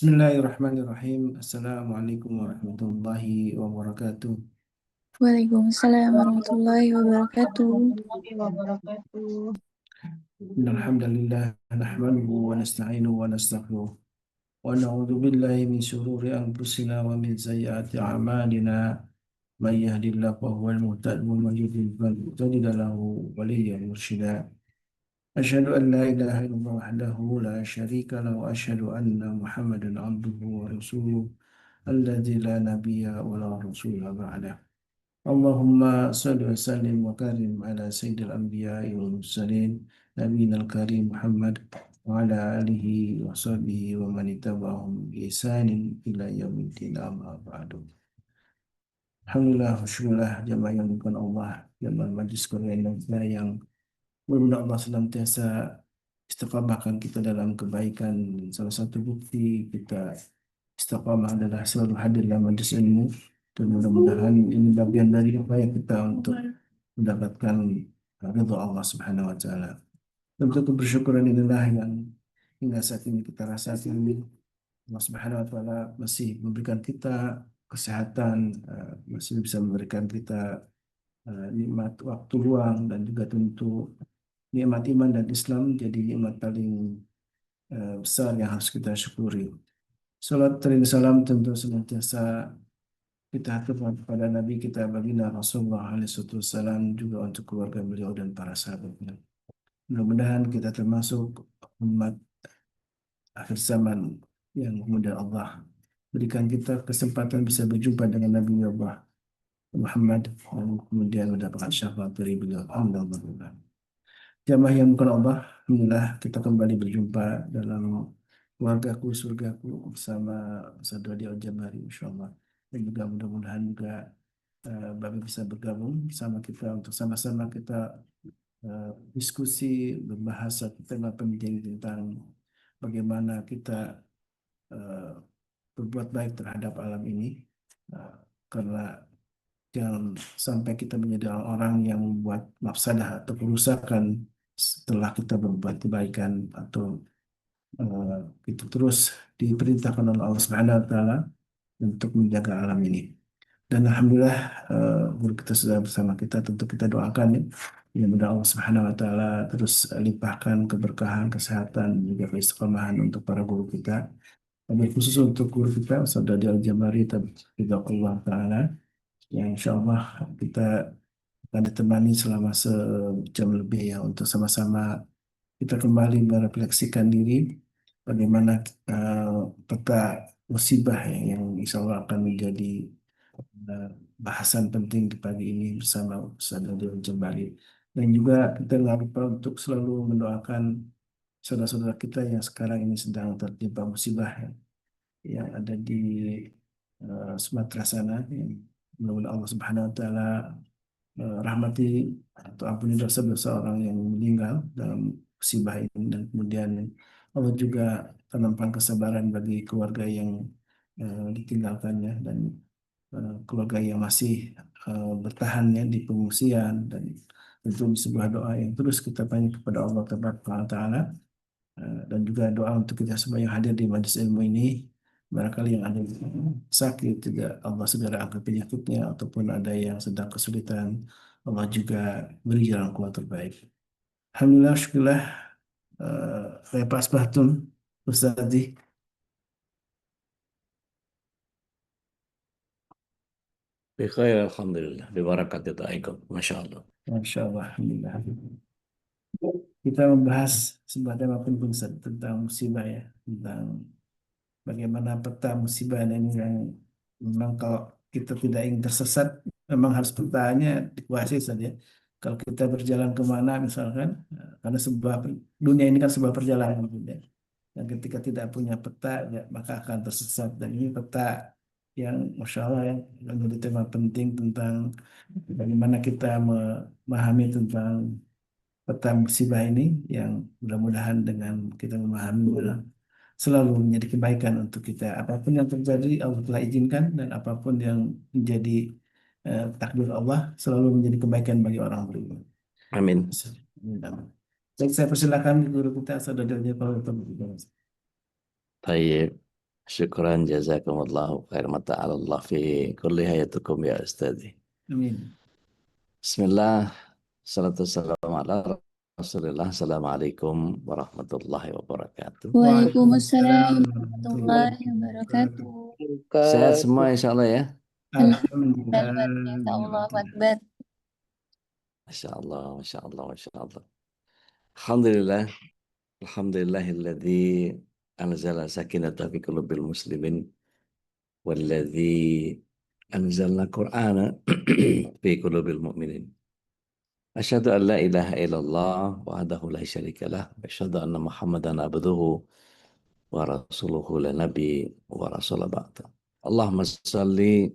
Bismillahirrahmanirrahim. Assalamualaikum warahmatullahi wabarakatuh. Waalaikumsalam warahmatullahi wabarakatuh. warahmatullahi wabarakatuh. Alhamdulillah nahmaduhu wa nasta'inuhu wa nastaghfiruh wa na'udzu billahi min shururi anfusina wa min sayyiati a'malina. May yahdihillahu fahuwal muhtadi wa may yudlil falan tajida lahu waliyyan mursyida. Asyhadu an la ilaha illallah wahdahu la syarika lahu wa asyhadu anna Muhammadan abduhu wa rasuluh alladzi la nabiyya wa la rasula ba'dah. Allahumma salli wa sallim wa karim ala sayyidil anbiya'i wal mursalin nabiyina al-karim Muhammad wa ala alihi wa sahbihi wa man ittaba'ahum bi ihsanin ila yaumiddin amma ba'du. Alhamdulillah wa syukurlah jamaah yang bukan Allah, jamaah majlis Quran yang mudah Allah senantiasa istiqamahkan kita dalam kebaikan. Salah satu bukti kita istiqamah adalah selalu hadir dalam majlis ilmu, dan mudah-mudahan ini bagian dari upaya kita untuk mendapatkan ridha Allah Subhanahu wa taala. Tentu kebersyukuran inilah yang hingga saat ini kita rasakan. Allah Subhanahu wa taala masih memberikan kita kesehatan, masih bisa memberikan kita nikmat waktu luang, dan juga tentu nikmat iman dan Islam jadi nikmat paling besar yang harus kita syukuri. Salat dan salam tentu senantiasa kita haturkan kepada Nabi kita baginda Rasulullah SAW, juga untuk keluarga beliau dan para sahabatnya. Mudah-mudahan kita termasuk umat akhir zaman yang kemudian Allah berikan kita kesempatan bisa berjumpa dengan Nabi Allah Muhammad dan kemudian mendapatkan syafaat dari beliau. Alhamdulillah. Jamaah yang bukan Allah, alhamdulillah kita kembali berjumpa dalam keluargaku surgaku bersama Ustaz Dodi Al-Jabari, insyaallah. Dan juga mudah-mudahan juga Bapak bisa bergabung bersama kita untuk sama-sama kita diskusi, membahas satu tema penting tentang bagaimana kita eh, berbuat baik terhadap alam ini. Karena jangan sampai kita menjadi orang yang membuat mafsadah atau kerusakan setelah kita berbuat kebaikan, atau itu terus diperintahkan oleh Allah Subhanahu wa taala untuk menjaga alam ini. Dan alhamdulillah guru kita sudah bersama kita, tentu kita doakan ya. Mudah-mudahan Allah Subhanahu wa taala terus limpahkan keberkahan, kesehatan, juga keistiqomahan untuk para guru kita. Tapi khusus untuk guru kita Ustaz Dadi Al-Jabari Tabarakallah taala, yang insya Allah kita akan ditemani selama sejam lebih ya, untuk sama-sama kita kembali merefleksikan diri bagaimana peta musibah ya, yang insya Allah akan menjadi bahasan penting di pagi ini bersama Ustaz Abdul Jambari. Dan juga kita nggak lupa untuk selalu mendoakan saudara-saudara kita yang sekarang ini sedang tertimpa musibah ya, yang ada di Sumatera sana, yang mudah-mudahan Allah Subhanahu wa taala rahmati atau ampuni dosa-dosa orang yang meninggal dalam musibah ini, dan kemudian Allah juga tanamkan kesabaran bagi keluarga yang ditinggalkannya, dan keluarga yang masih bertahan ya di pengungsian. Dan itu sebuah doa yang terus kita panjatkan kepada Allah Taala. Dan juga doa untuk kita semua yang hadir di majelis ilmu ini, barangkali yang ada yang sakit tidak Allah segera angkat penyakitnya, ataupun ada yang sedang kesulitan Allah juga beri jalan keluar terbaik. Alhamdulillah, syukurlah. Saya pas bahtun Ustazi. Bikhair, alhamdulillah. Bibarakatillahikum. Masya Allah. Masya Allah, alhamdulillah. Kita membahas sebuah tema penting Ustaz, tentang musibah ya, tentang bagaimana peta musibah ini, yang memang kalau kita tidak ingin tersesat, memang harus petanya dikuasai saja. Kalau kita berjalan kemana misalkan, karena sebuah dunia ini kan sebuah perjalanan gitu ya. Dan ketika tidak punya peta, ya, maka akan tersesat. Dan ini peta yang Masya Allah ya, yang menjadi tema penting tentang bagaimana kita memahami tentang peta musibah ini, yang mudah-mudahan dengan kita memahami selalu menjadi kebaikan untuk kita. Apapun yang terjadi Allah telah izinkan, dan apapun yang menjadi takdir Allah selalu menjadi kebaikan bagi orang beriman. Amin. Baik, saya persilakan guru kita Saudara Paul. Tayyib. Syukran jazakumullahu khair mata Allah fi kulli hayatukum ya Ustadz. Amin. Bismillah, salatu wassalamu ala Rasulillah. Assalamualaikum warahmatullahi wabarakatuh. Waalaikumsalam Waalaikumsalam warahmatullahi warahmatullahi wabarakatuh. wabarakatuh. Sehat semua insya Allah ya. Alhamdulillah. Luar biasa, Allah Akbar. Masya Allah, Masya Allah, Masya Allah. Alhamdulillah, Alhamdulillahilladzi anzala sakinata fi qulubil muslimin walladzi anzalna Qur'ana fi qulubil mu'minin. Asyhadu an la ilaha illallah wahdahu la syarika lah wa asyhadu anna Muhammadan abduhu wa rasuluhu la nabi wa rasul ba'da. Allahumma salli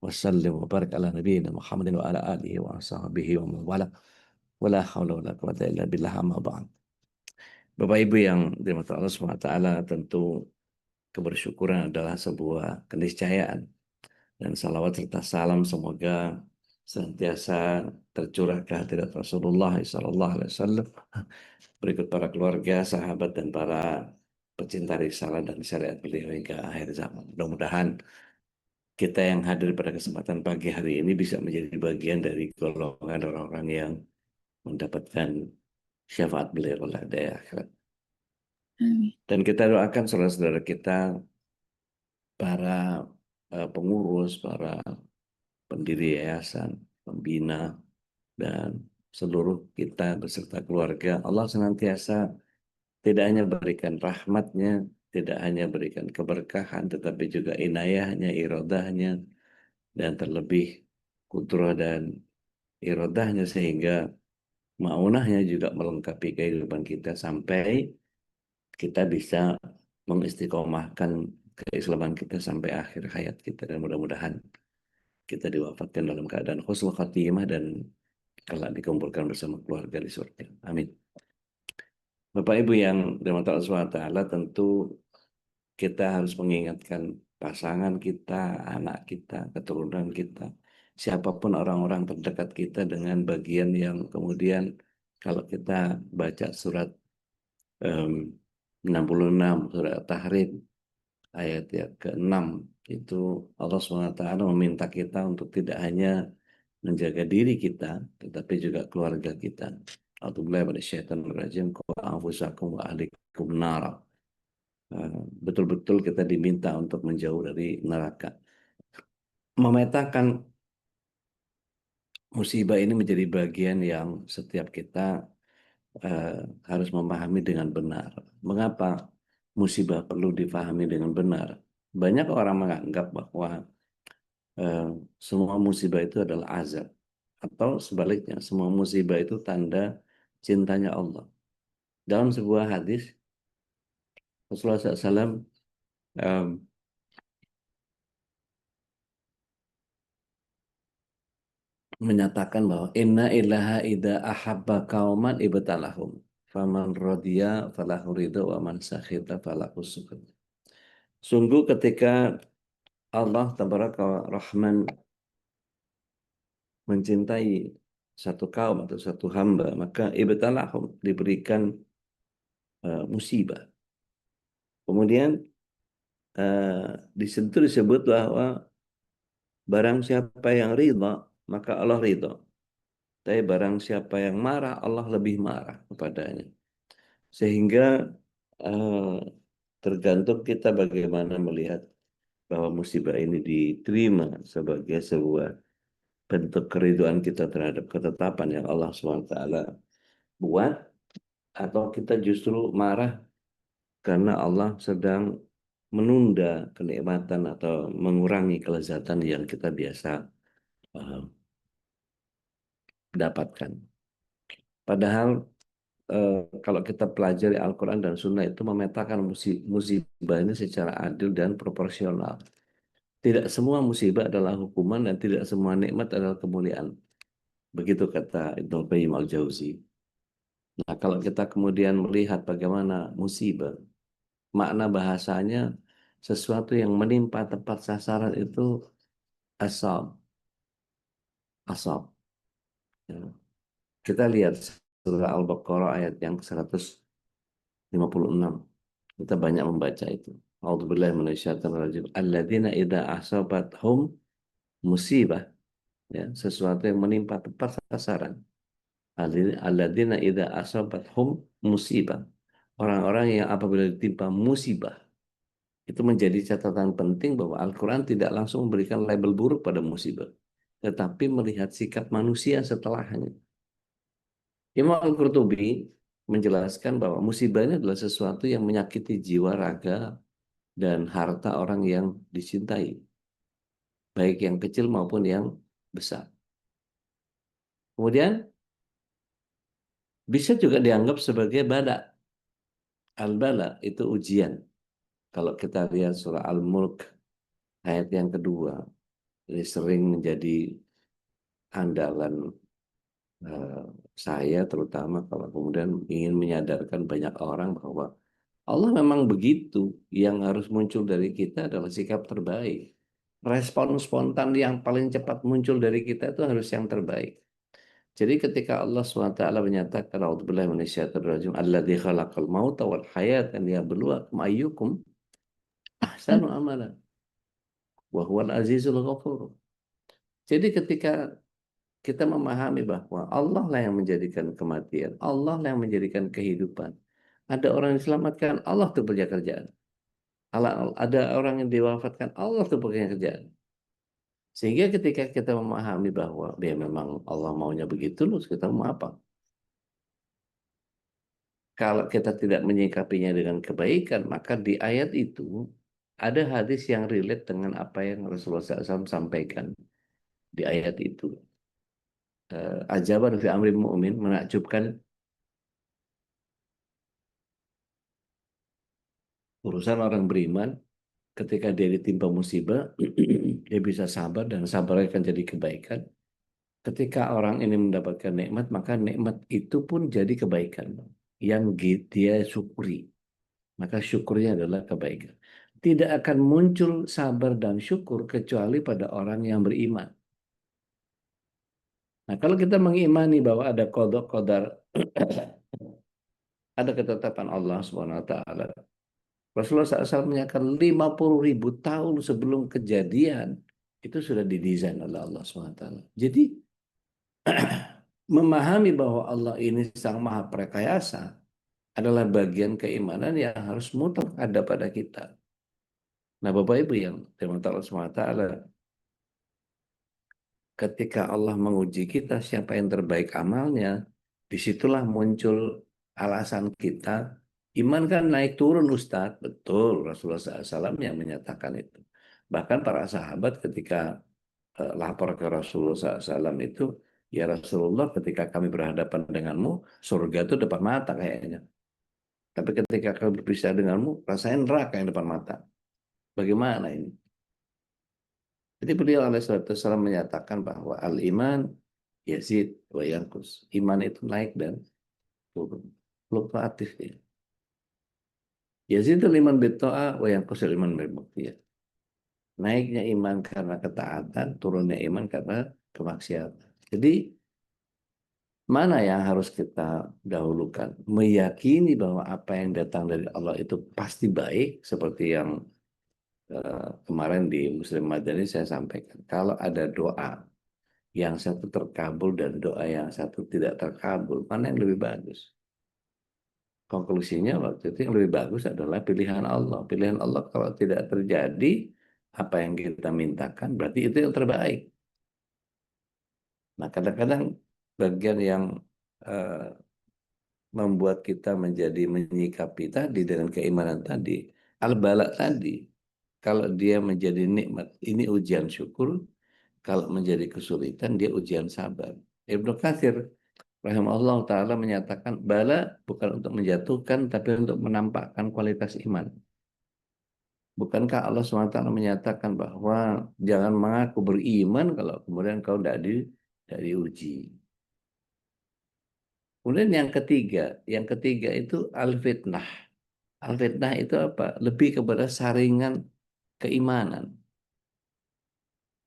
wa sallim wa barik ala nabiyyina Muhammadin wa ala alihi wa sahbihi wa man wala wa la haula wa la quwwata illa billah amma ba'd. Bapak Ibu yang dirahmati Allah SWT, tentu kebersyukuran adalah sebuah keniscayaan, dan salawat serta salam semoga senantiasa tercurah ke hadirat Rasulullah SAW, berikut para keluarga, sahabat, dan para pecinta risalah dan syariat beliau hingga akhir zaman. Mudah-mudahan kita yang hadir pada kesempatan pagi hari ini bisa menjadi bagian dari golongan orang-orang yang mendapatkan syafaat beliau pada akhirat. Amin. Dan kita doakan saudara-saudara kita, para pengurus, para pendiri yayasan, pembina, dan seluruh kita beserta keluarga, Allah senantiasa tidak hanya berikan rahmatnya, tidak hanya berikan keberkahan, tetapi juga inayahnya, irodahnya, dan terlebih kudrah dan irodahnya, sehingga maunahnya juga melengkapi kehidupan kita sampai kita bisa mengistiqomahkan keislaman kita sampai akhir hayat kita, dan mudah-mudahan kita diwafatkan dalam keadaan husnul khatimah dan kelak dikumpulkan bersama keluarga di surga. Amin. Bapak Ibu yang dirahmati Allah SWT, tentu kita harus mengingatkan pasangan kita, anak kita, keturunan kita, siapapun orang-orang terdekat kita, dengan bagian yang kemudian kalau kita baca surat 66, surat Tahrim, ayat yang ke-6, itu Allah SWT meminta kita untuk tidak hanya menjaga diri kita, tetapi juga keluarga kita. A'udzubillahi minasyaitonir rajim, qu anfusakum wa ahlikum nara. Betul-betul kita diminta untuk menjauh dari neraka. Memetakan musibah ini menjadi bagian yang setiap kita harus memahami dengan benar. Mengapa musibah perlu difahami dengan benar? Banyak orang menganggap bahwa semua musibah itu adalah azab, atau sebaliknya, semua musibah itu tanda cintanya Allah. Dalam sebuah hadis, Rasulullah SAW menyatakan bahwa inna ilaha ida ahabba kauman ibtalahum faman radiya falahu ridha wa man sakhita falahu sukut. Sungguh ketika Allah Tabaraka Rahman mencintai satu kaum atau satu hamba, maka ibtalahum, diberikan musibah. Kemudian di situ disebut bahwa barang siapa yang ridha, maka Allah ridha. Tapi barang siapa yang marah, Allah lebih marah kepadanya. Sehingga tergantung kita bagaimana melihat bahwa musibah ini diterima sebagai sebuah bentuk keriduan kita terhadap ketetapan yang Allah SWT buat, atau kita justru marah karena Allah sedang menunda kenikmatan atau mengurangi kelezatan yang kita biasa dapatkan. Padahal kalau kita pelajari Al-Quran dan Sunnah, itu memetakan musibah ini secara adil dan proporsional. Tidak semua musibah adalah hukuman dan tidak semua nikmat adalah kemuliaan. Begitu kata Ibnu Qayyim Al-Jauzi. Nah, kalau kita kemudian melihat bagaimana musibah, makna bahasanya sesuatu yang menimpa tepat sasaran itu asab. Asab. Ya. Kita lihat surah Al-Baqarah ayat yang 156. Kita banyak membaca itu. A'udzubillahi minasyaitonirrajim. Alladzina idza asabathum musibah, ya, sesuatu yang menimpa tepat sasaran. Alladzina idza asabathum musibah. Orang-orang yang apabila ditimpa musibah, itu menjadi catatan penting bahwa Al-Quran tidak langsung memberikan label buruk pada musibah, tetapi melihat sikap manusia setelahnya. Imam Al-Qurtubi menjelaskan bahwa musibah ini adalah sesuatu yang menyakiti jiwa, raga, dan harta orang yang dicintai, baik yang kecil maupun yang besar. Kemudian bisa juga dianggap sebagai bala. Al-bala itu ujian. Kalau kita lihat surah Al-Mulk ayat yang kedua, ini sering menjadi andalan eh, saya, terutama kalau kemudian ingin menyadarkan banyak orang bahwa Allah memang begitu. Yang harus muncul dari kita adalah sikap terbaik. Respon spontan yang paling cepat muncul dari kita itu harus yang terbaik. Jadi ketika Allah SWT menyatakan a'udzubillahi minasyaitonirrajim alladzi khalaqal mauta wal hayata liyabluwakum ayyukum ahsanu amala wa huwal azizul ghafur. Jadi ketika kita memahami bahwa Allah lah yang menjadikan kematian, Allah lah yang menjadikan kehidupan. Ada orang yang diselamatkan, Allah tuh punya kerjaan. Ada orang yang diwafatkan, Allah tuh punya kerjaan. Sehingga ketika kita memahami bahwa dia memang Allah maunya begitu, terus kita mau apa? Kalau kita tidak menyikapinya dengan kebaikan, maka di ayat itu ada hadis yang relate dengan apa yang Rasulullah SAW sampaikan di ayat itu. Ajaban fi amri mu'min, menakjubkan urusan orang beriman ketika dia ditimpa musibah, dia bisa sabar dan sabarnya akan jadi kebaikan. Ketika orang ini mendapatkan nikmat, maka nikmat itu pun jadi kebaikan yang dia syukuri. Maka syukurnya adalah kebaikan. Tidak akan muncul sabar dan syukur kecuali pada orang yang beriman. Nah, kalau kita mengimani bahwa ada qada qadar, ada ketetapan Allah Subhanahu wa taala. Rasulullah SAW menyatakan 50.000 tahun sebelum kejadian itu sudah didesain oleh Allah Subhanahu wa taala. Jadi memahami bahwa Allah ini Sang Maha Prakayasa adalah bagian keimanan yang harus mutlak ada pada kita. Nah, Bapak Ibu yang dirahmati Allah Subhanahu wa taala, ketika Allah menguji kita siapa yang terbaik amalnya, disitulah muncul alasan kita. Iman kan naik turun Ustadz, betul Rasulullah SAW yang menyatakan itu. Bahkan para sahabat ketika lapor ke Rasulullah SAW itu, ya Rasulullah ketika kami berhadapan denganmu, surga itu depan mata kayaknya. Tapi ketika kami berpisah denganmu, rasain neraka yang depan mata. Bagaimana ini? Jadi beliau alaihissalam menyatakan bahwa al-iman yazid wa yanqus. Iman itu naik dan turun. Fluktuatif ya. Yazidul iman bitta'ah wa yanqusul iman bil maksiyah. Naiknya iman karena ketaatan, turunnya iman karena kemaksiatan. Jadi mana yang harus kita dahulukan? Meyakini bahwa apa yang datang dari Allah itu pasti baik, seperti yang kemarin di Muslim Madani saya sampaikan. Kalau ada doa yang satu terkabul dan doa yang satu tidak terkabul, mana yang lebih bagus? Konklusinya waktu itu yang lebih bagus adalah pilihan Allah. Pilihan Allah kalau tidak terjadi apa yang kita mintakan, berarti itu yang terbaik. Nah, kadang-kadang bagian yang uh, membuat kita menjadi menyikapi tadi dengan keimanan tadi, al-bala tadi, kalau dia menjadi nikmat, ini ujian syukur. Kalau menjadi kesulitan, dia ujian sabar. Ibnu Katsir rahimahullah ta'ala menyatakan, bala bukan untuk menjatuhkan, tapi untuk menampakkan kualitas iman. Bukankah Allah SWT menyatakan bahwa jangan mengaku beriman kalau kemudian kau tidak diuji. Kemudian yang ketiga itu al-fitnah. Al-fitnah itu apa? Lebih kepada saringan keimanan.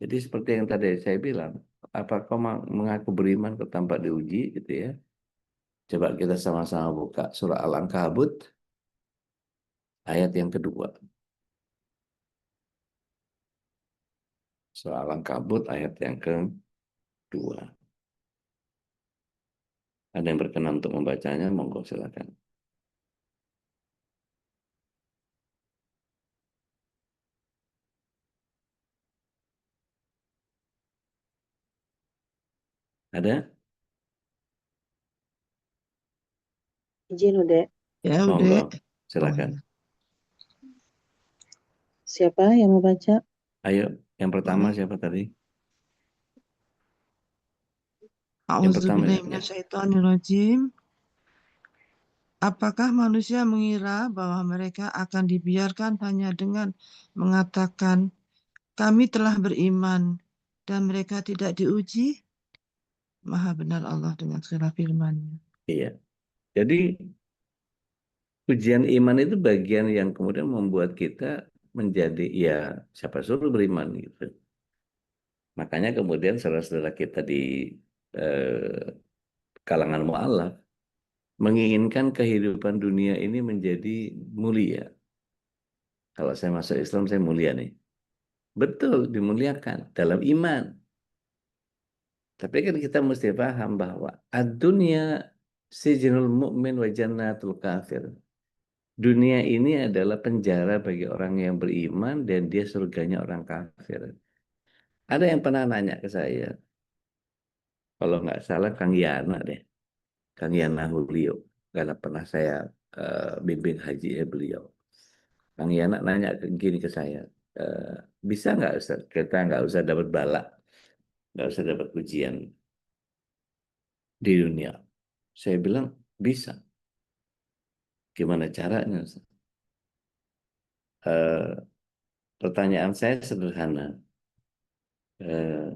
Jadi seperti yang tadi saya bilang, apa kau mengaku beriman kau tanpa diuji gitu ya. Coba kita sama-sama buka surah Al-Ankabut Ayat yang kedua. Surah Al-Ankabut ayat yang kedua. Ada yang berkenan untuk membacanya, monggo silakan. Ada? Izin udah. Ya Monggo, udah. Oh, silakan. ya. Siapa yang mau baca? Ayo, yang pertama Boleh. siapa tadi? Yang pertama ya. A'udzubillahiminasyaitonirrajim. Apakah manusia mengira bahwa mereka akan dibiarkan hanya dengan mengatakan kami telah beriman dan mereka tidak diuji? Maha benar Allah dengan segala firman-Nya. Iya. Jadi ujian iman itu bagian yang kemudian membuat kita menjadi ya siapa suruh beriman gitu. Makanya kemudian saudara-saudara kita di eh, kalangan mu'alaf menginginkan kehidupan dunia ini menjadi mulia. Kalau saya masuk Islam saya mulia nih. Betul, dimuliakan dalam iman. Tapi kan kita mesti paham bahwa ad-dunya sijnul mu'min wa jannatul kafir. Dunia ini adalah penjara bagi orang yang beriman dan dia surganya orang kafir. Ada yang pernah nanya ke saya, kalau nggak salah Kang Yana deh, Kang Yana Hulio, karena pernah saya bimbing haji beliau. Kang Yana nanya gini ke saya, "Eh, bisa nggak Ustaz, kita nggak usah dapat bala, nggak usah dapat ujian di dunia?" Saya bilang, bisa. Gimana caranya, Ustaz? Eh, Pertanyaan saya sederhana. Eh,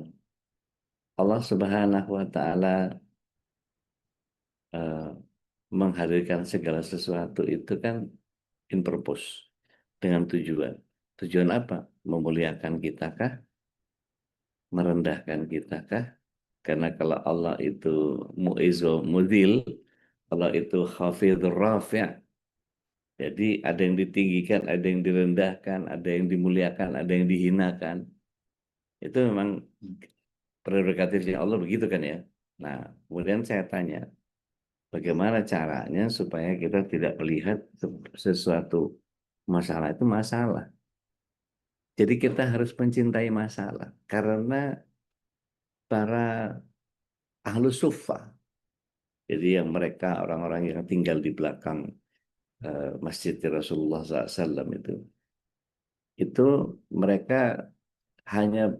Allah Subhanahu wa Ta'ala eh, menghadirkan segala sesuatu itu kan in purpose, dengan tujuan. Tujuan apa? Memuliakan kita kah? Merendahkan kita kah? Karena kalau Allah itu mu'izzo mudhil, Allah itu khafidhur rafi'. Jadi ada yang ditinggikan, ada yang direndahkan, ada yang dimuliakan, ada yang dihinakan. Itu memang prerogatifnya Allah begitu kan ya. Nah, kemudian saya tanya, bagaimana caranya supaya kita tidak melihat sesuatu masalah itu masalah. Jadi kita harus mencintai masalah. Karena para ahlus suffah, jadi yang mereka orang-orang yang tinggal di belakang Masjid Rasulullah SAW itu mereka hanya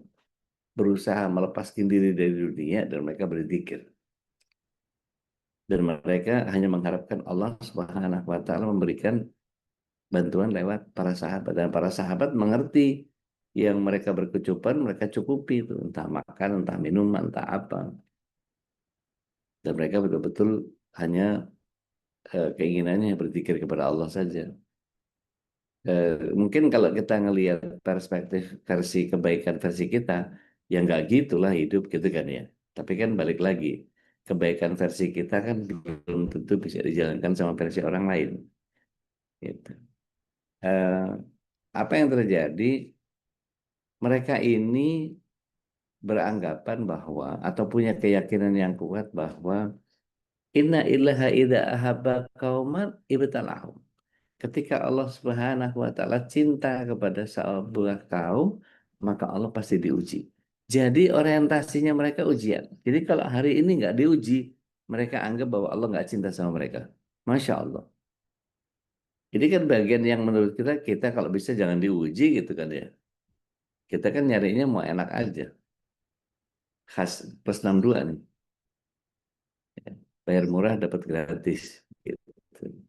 berusaha melepaskan diri dari dunia dan mereka berzikir. Dan mereka hanya mengharapkan Allah Subhanahu wa Ta'ala memberikan bantuan lewat para sahabat, dan para sahabat mengerti yang mereka berkecupan mereka cukupi itu, entah makan, entah minuman, entah apa, dan mereka betul-betul hanya keinginannya berzikir kepada Allah saja. Mungkin kalau kita ngelihat perspektif versi kebaikan versi kita, ya nggak gitulah hidup gitu kan ya. Tapi kan balik lagi, kebaikan versi kita kan belum tentu bisa dijalankan sama versi orang lain. Gitu. Eh, Apa yang terjadi? Mereka ini beranggapan bahwa atau punya keyakinan yang kuat bahwa inna ilaha idza ahabba qauman ibtalahum. Ketika Allah Subhanahu wa taala cinta kepada sebuah kaum, maka Allah pasti diuji. Jadi orientasinya mereka ujian. Jadi kalau hari ini nggak diuji, mereka anggap bahwa Allah nggak cinta sama mereka. Masya Allah. Jadi kan bagian yang menurut kita, kita kalau bisa jangan diuji gitu kan ya. Kita kan nyarinya mau enak aja. Khas plus 62 nih. Bayar murah dapat gratis. Gitu.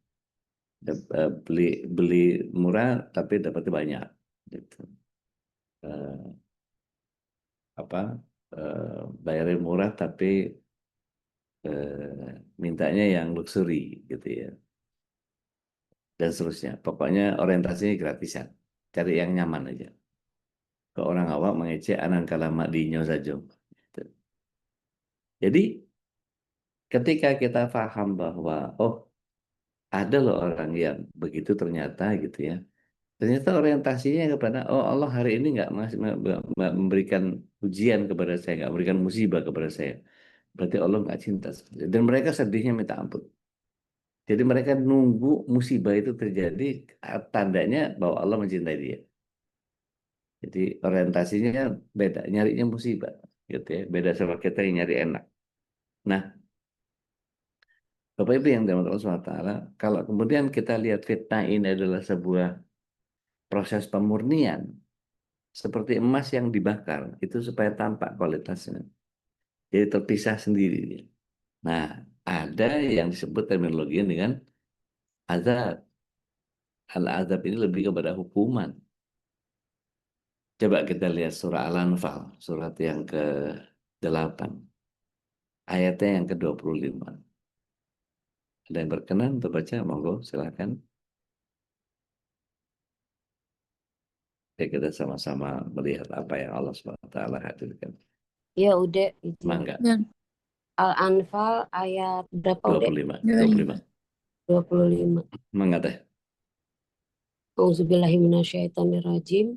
Beli beli murah tapi dapatnya banyak. Gitu. Eh, apa Bayarin murah tapi mintanya yang luxury gitu ya, dan seterusnya. Pokoknya orientasinya gratisan, cari yang nyaman aja. Ke orang awam mengecek anan kalama dinyo saja. Gitu. Jadi ketika kita paham bahwa oh Ada loh orang yang begitu ternyata gitu ya. Ternyata orientasinya kepada, oh Allah hari ini nggak memberikan ujian kepada saya, nggak memberikan musibah kepada saya. Berarti Allah nggak cinta. Dan mereka sedihnya minta ampun. Jadi mereka nunggu musibah itu terjadi, tandanya bahwa Allah mencintai dia. Jadi orientasinya beda, nyarinya musibah, gitu ya. Beda sama kita yang nyari enak. Nah, Bapak Ibu yang dirahmati Allah SWT, kalau kemudian kita lihat fitnah ini adalah sebuah proses pemurnian, seperti emas yang dibakar, itu supaya tampak kualitasnya. Jadi terpisah sendiri dia. Nah, ada yang disebut terminologinya dengan azab. Al-azab ini lebih kepada hukuman. Coba kita lihat surah Al-Anfal, surat yang ke-8, ayatnya yang ke-25. Ada yang berkenan untuk baca? Monggo, silakan. Ya, kita sama-sama melihat apa yang Allah SWT hadirkan. Ya udah izin. Mangga, Dan Al-Anfal ayat berapa udah? 25, 25. 25. Mangga teh. Auzubillahiminasyaitonirrajim.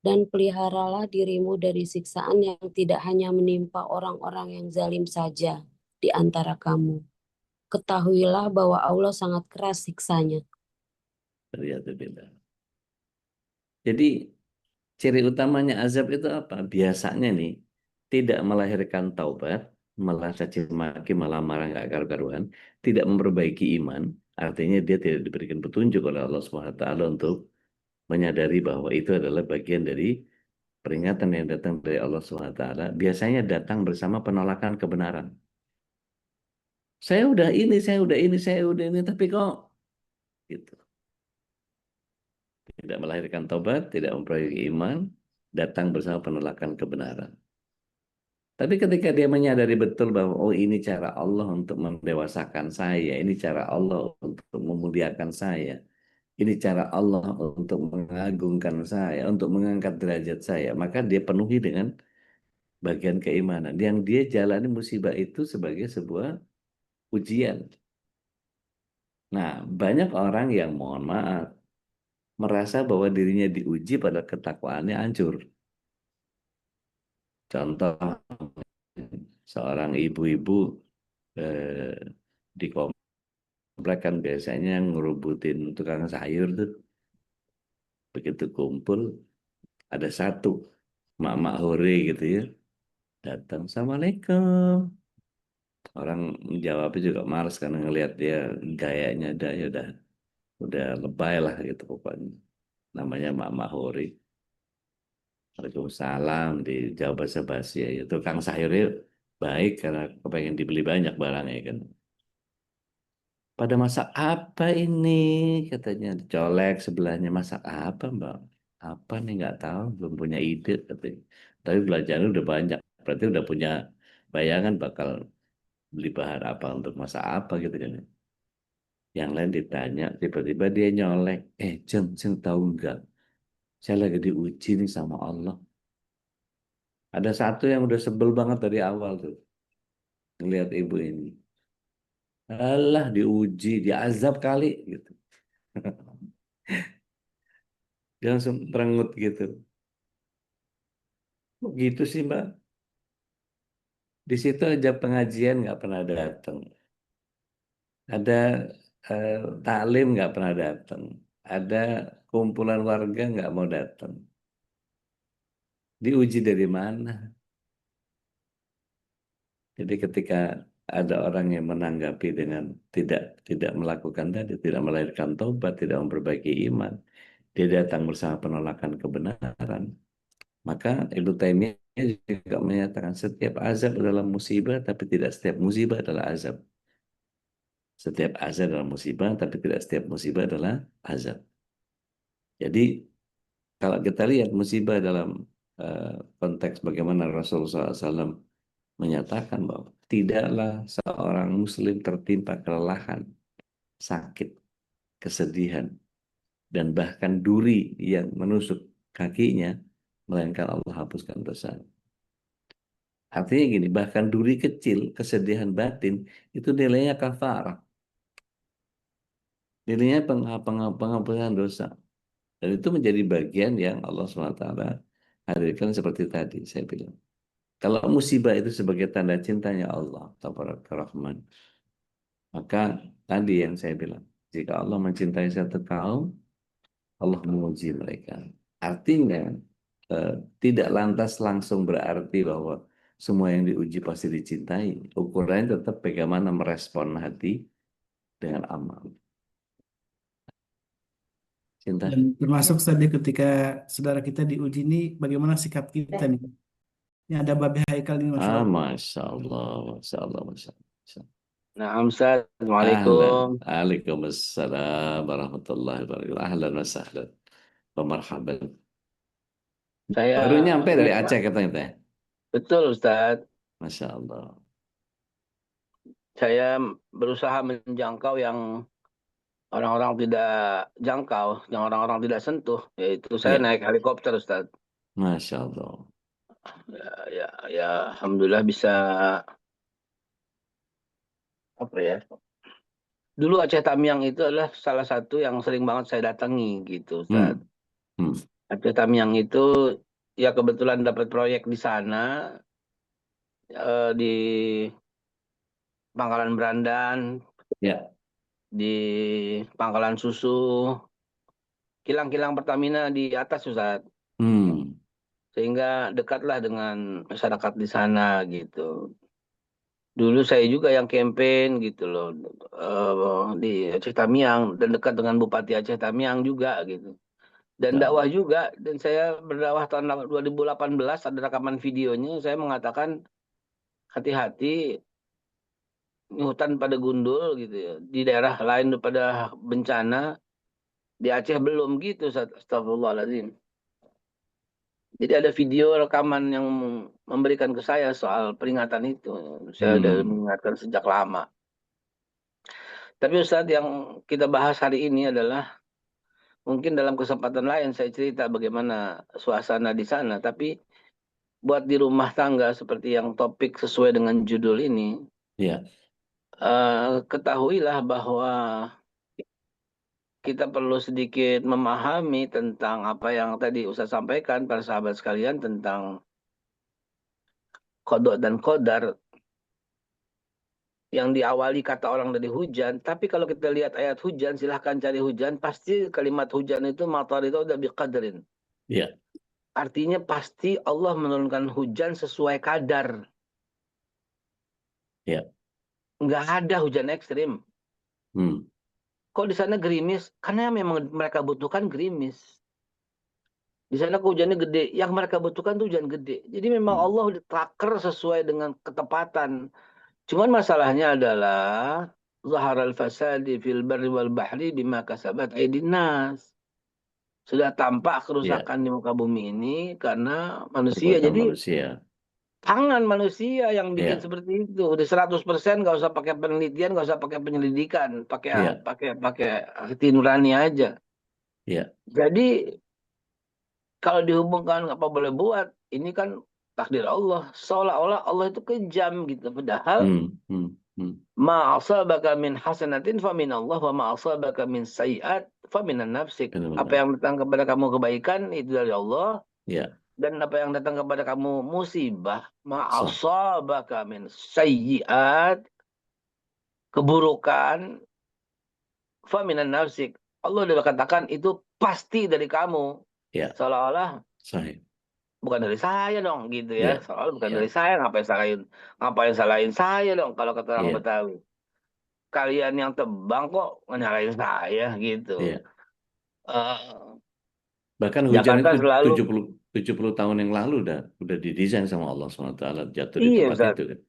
Dan peliharalah dirimu dari siksaan yang tidak hanya menimpa orang-orang yang zalim saja di antara kamu. Ketahuilah bahwa Allah sangat keras siksanya. Riyadzubillah. Jadi ciri utamanya azab itu apa? Biasanya nih, tidak melahirkan taubat, malah caci maki, malah marah nggak karu-karuan, tidak memperbaiki iman, artinya dia tidak diberikan petunjuk oleh Allah SWT untuk menyadari bahwa itu adalah bagian dari peringatan yang datang dari Allah SWT. Biasanya datang bersama penolakan kebenaran. Saya udah ini, saya udah ini, saya udah ini, tapi kok gitu. Tidak melahirkan taubat, tidak memperbaiki iman, datang bersama penolakan kebenaran. Tapi ketika dia menyadari betul bahwa oh ini cara Allah untuk mendewasakan saya, ini cara Allah untuk memuliakan saya, ini cara Allah untuk mengagungkan saya, untuk mengangkat derajat saya, maka dia penuhi dengan bagian keimanan. Yang dia jalani musibah itu sebagai sebuah ujian. Nah, banyak orang yang mohon maaf, merasa bahwa dirinya diuji pada ketakwaannya hancur. Contoh, seorang ibu-ibu eh, di komplek kan biasanya ngerubutin tukang sayur tuh. Begitu kumpul, ada satu mak-mak hore gitu ya, datang, Assalamualaikum. Orang jawabnya juga males karena ngelihat dia gayanya udah lebay lah gitu pokoknya. Namanya mak-mak hore. Waalaikumsalam, dijawab basa-basi ya. Tukang sayurnya baik karena kepengen dibeli banyak barangnya kan. Pada masak apa ini? Katanya dicolek sebelahnya, masak apa Mbak? Apa nih nggak tahu, belum punya ide katanya. Tapi belajarnya udah banyak, berarti udah punya bayangan bakal beli bahan apa untuk masak apa gitu kan. Yang lain ditanya, tiba-tiba dia nyolek. Jeng tahu nggak? Saya lagi diuji nih sama Allah. Ada satu yang udah sebel banget dari awal tuh, ngelihat ibu ini. Alah diuji, diazab kali gitu. Dia langsung terengut gitu. Kok gitu sih Mbak? Di situ aja pengajian nggak pernah datang. Ada eh, taklim nggak pernah datang. Ada kumpulan warga nggak mau datang. Diuji dari mana? Jadi ketika ada orang yang menanggapi dengan tidak tidak melakukan tadi, tidak melahirkan taubat, tidak memperbaiki iman, dia datang bersama penolakan kebenaran. Maka Ibnu Taimiyah juga menyatakan setiap azab adalah musibah, tapi tidak setiap musibah adalah azab. Setiap azab adalah musibah, tapi tidak setiap musibah adalah azab. Jadi kalau kita lihat musibah dalam konteks bagaimana Rasulullah SAW menyatakan bahwa tidaklah seorang muslim tertimpa kelelahan, sakit, kesedihan, dan bahkan duri yang menusuk kakinya, melainkan Allah hapuskan dosa. Artinya gini, bahkan duri kecil, kesedihan batin, itu nilainya kafarah. Ininya penghapusan dosa. Dan itu menjadi bagian yang Allah SWT hadirkan seperti tadi saya bilang. Kalau musibah itu sebagai tanda cintanya Allah, Tabaraka Rahman, maka tadi yang saya bilang, jika Allah mencintai satu kaum, Allah menguji mereka. Artinya, tidak lantas langsung berarti bahwa semua yang diuji pasti dicintai. Ukurannya tetap bagaimana merespon hati dengan amal. Cinta. Dan termasuk tadi ketika saudara kita diuji ini, bagaimana sikap kita nih? Ini ada Babe Haikal ini, Masya Allah. Masya Allah, Masya Allah, Masya Allah. Nah, Ustaz, Ahlan. Assalamualaikum. Waalaikumsalam warahmatullahi wabarakatuh. Ahlan wa sahlan. Wa marhaban. Saya Baru nyampe dari Aceh katanya teh. betul, Ustaz. Masya Allah. Saya berusaha menjangkau yang orang-orang tidak jangkau, yang orang-orang tidak sentuh, yaitu saya Ya. naik helikopter, Ustaz. Masya Allah. Ya, alhamdulillah bisa apa ya? Dulu Aceh Tamiang itu adalah salah satu yang sering banget saya datangi gitu, Ustaz. Aceh Tamiang itu ya kebetulan dapat proyek di sana di Pangkalan Berandan, Ya. di Pangkalan Susu, kilang-kilang Pertamina di atas, Ustaz. Sehingga dekatlah dengan masyarakat di sana gitu. Dulu saya juga yang campaign gitu loh di Aceh Tamiang dan dekat dengan Bupati Aceh Tamiang juga gitu. Dan Ya. dakwah juga, dan saya berdakwah tahun 2018 ada rekaman videonya, saya mengatakan hati-hati ini hutan pada gundul gitu ya. Di daerah lain pada bencana, di Aceh belum gitu, astagfirullahaladzim. Jadi ada video rekaman yang memberikan ke saya soal peringatan itu. Saya sudah mengingatkan sejak lama. Tapi Ustadz, yang kita bahas hari ini adalah mungkin dalam kesempatan lain saya cerita bagaimana suasana di sana. Tapi buat di rumah tangga seperti yang topik sesuai dengan judul ini, Ya. Ketahuilah bahwa kita perlu sedikit memahami tentang apa yang tadi Ustaz sampaikan para sahabat sekalian tentang qada dan qadar yang diawali kata orang dari hujan. Tapi kalau kita lihat ayat hujan, silahkan cari hujan, pasti kalimat hujan itu matar itu udah biqadrin. Ya. Artinya pasti Allah menurunkan hujan sesuai kadar. Ya. Nggak ada hujan ekstrim. Kok di sana gerimis? Karena memang mereka butuhkan gerimis. Di sana hujannya gede. Yang mereka butuhkan tuh hujan gede. Jadi memang Allah taker sesuai dengan ketepatan. Cuman masalahnya adalah zaharal fasadi fil barri wal bahri bima kasabat aydin nas. Sudah tampak kerusakan di muka bumi ini karena manusia. Perbuatan Jadi manusia. tangan manusia yang bikin Ya. seperti itu. Udah 100% nggak usah pakai penelitian, nggak usah pakai penyelidikan, Ya. pakai hati nurani aja. Ya. Jadi kalau dihubungkan apa boleh buat, ini kan takdir Allah. Seolah-olah Allah itu kejam gitu. Padahal ma asabaka min hasanatin fa min Allah wa ma asabaka min sayiat fa minan nafsik. Apa yang datang kepada kamu kebaikan itu dari Allah. Ya. Dan apa yang datang kepada kamu musibah, ma asabaka min sayiat, keburukan, fa minan nafsik. Allah sudah katakan itu pasti dari kamu. Ya. Seolah-olah Sahih. bukan dari saya dong gitu ya. Ya. Soalnya bukan Ya. dari saya, ngapain salahin saya dong kalau kata orang Ya. Betawi. Kalian yang tebang kok nyalahin saya gitu. Ya. Bahkan hujan Jakarta itu selalu 70 tahun yang lalu udah didesain sama Allah SWT jatuh di iya, tempat Ustaz. itu kan.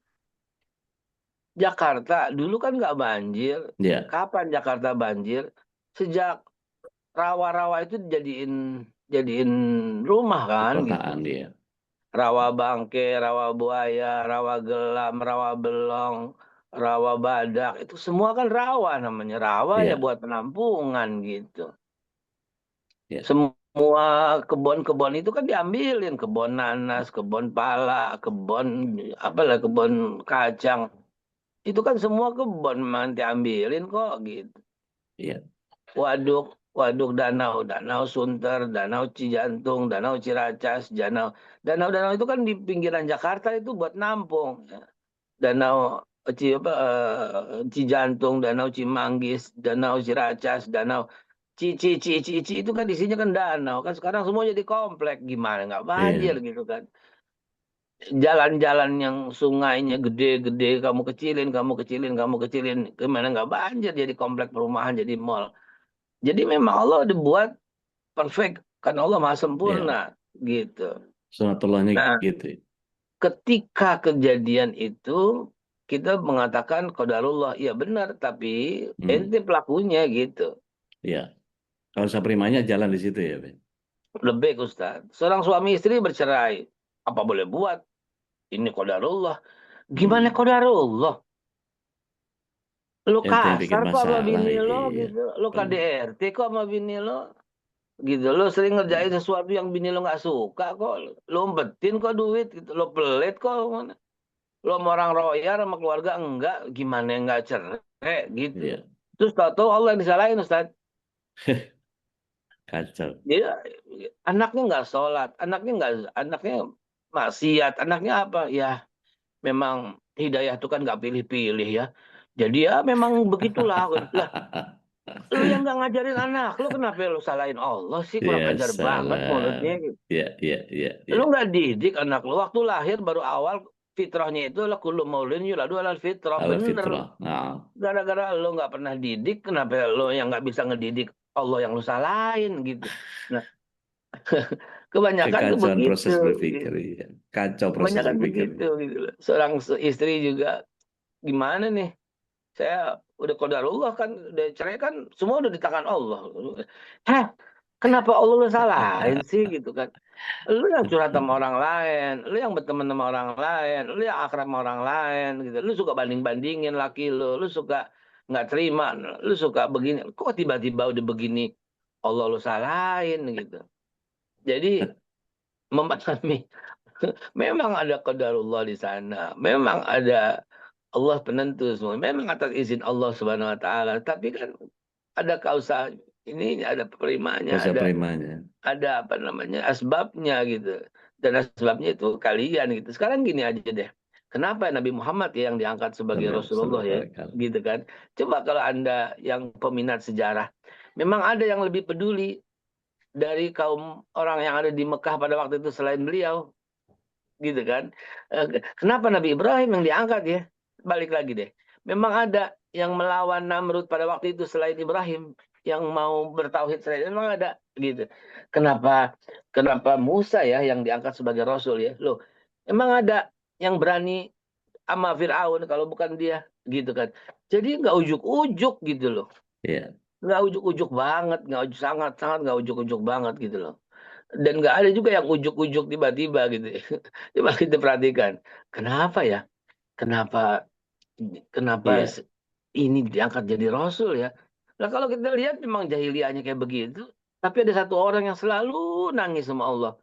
Jakarta dulu kan nggak banjir. Ya. Kapan Jakarta banjir? Sejak rawa-rawa itu jadiin rumah kan Perkotaan gitu. dia. Rawa bangke, rawa buaya, rawa gelam, rawa belong, rawa badak, itu semua kan rawa namanya. Rawa ya Ya. buat penampungan gitu. Ya. Semua kebun-kebun itu kan diambilin, kebun nanas, kebun pala, kebun kacang. Itu kan semua kebun memang diambilin kok gitu. Iya. waduk danau, danau Sunter, danau Cijantung, danau Ciracas, danau itu kan di pinggiran Jakarta itu buat nampung. Ya. Danau Cijantung, danau Cimanggis, danau Ciracas, danau Cici itu kan isinya kan danau kan sekarang semua jadi komplek gimana nggak banjir Iya. gitu kan. Jalan-jalan yang sungainya gede-gede kamu kecilin gimana nggak banjir jadi komplek perumahan jadi mall. Jadi memang Allah dibuat perfect kan Allah maha Iya. sempurna gitu. Sunatullahnya Nah, gitu. ketika kejadian itu kita mengatakan qadarullah, ya benar, tapi ente pelakunya gitu. Iya. Kalau saprimanya jalan di situ ya, Ben? Lebih Ustaz. Seorang suami istri bercerai, apa boleh buat? Ini qadarullah. Gimana qadarullah? Lo Ente yang bikin kasar kok sama masalah, bini lo iya. gitu. Lo Benar. KDRT kok sama bini lo gitu. Lo sering ngerjain sesuatu yang bini lo nggak suka kok. Lo umpetin kok duit gitu. Lo pelit kok. Lo sama orang royal sama keluarga enggak. Gimana nggak cerai gitu. Iya. Terus tahu-tahu Allah yang disalahin Ustaz. Kacau. Dia anaknya nggak sholat, anaknya maksiat, anaknya apa? Ya memang hidayah itu kan nggak pilih-pilih ya. Jadi ya memang begitulah. Lah, lu yang nggak ngajarin anak, lu kenapa lu salahin Allah sih? Kurang Ya ajar banget mulutnya. salam. Ya, ya, ya, Lu ya. nggak didik anak lu. Waktu lahir baru awal fitrahnya itu lah kullu maulin yuladu alal fitrah. Ala Bener. fitrah. Nah, Gara-gara lu nggak pernah didik, kenapa lu yang nggak bisa ngedidik Allah yang lu salahin gitu. Nah, kebanyakan tuh kekacauan begitu. proses berpikir. Ya. Kacau proses Kebanyakan berpikir. begitu gitu loh. Seorang istri juga gimana nih? Saya udah qadarullah kan, udah cerai kan, semua udah di tangan Allah. Hah? Kenapa Allah lu salahin sih gitu kan? Lu yang curhat sama orang lain, lu yang berteman sama orang lain, lu yang akrab sama orang lain gitu. Lu suka banding-bandingin laki lu suka nggak terima, lu suka begini. Kok tiba-tiba udah begini Allah lu salahin gitu. Jadi memahami memang ada qadarullah di sana. Memang ada Allah penentu semua. Memang atas izin Allah Subhanahu wa taala. Tapi kan ada kausa ini ada perimanya, Kuasa primanya. ada apa namanya? Asbabnya gitu. Dan asbabnya itu kalian gitu. Sekarang gini aja deh. Kenapa Nabi Muhammad ya yang diangkat sebagai Rasulullah ya? Gitu kan. Coba kalau Anda yang peminat sejarah, memang ada yang lebih peduli dari kaum orang yang ada di Mekah pada waktu itu selain beliau gitu kan. Kenapa Nabi Ibrahim yang diangkat ya? Balik lagi deh. Memang ada yang melawan Namrud pada waktu itu selain Ibrahim yang mau bertauhid selain memang ada gitu. Kenapa Musa ya yang diangkat sebagai rasul ya? Loh, emang ada yang berani sama Firaun kalau bukan dia gitu kan. Jadi nggak ujuk-ujuk gitu loh. Iya. Nggak ujuk-ujuk banget, sangat nggak ujuk-ujuk banget gitu loh. Dan nggak ada juga yang ujuk-ujuk tiba-tiba gitu ya. Coba kita perhatikan. Kenapa ya? Kenapa kenapa Iya. ini diangkat jadi rasul ya? Nah kalau kita lihat memang jahiliyahnya kayak begitu. Tapi ada satu orang yang selalu nangis sama Allah.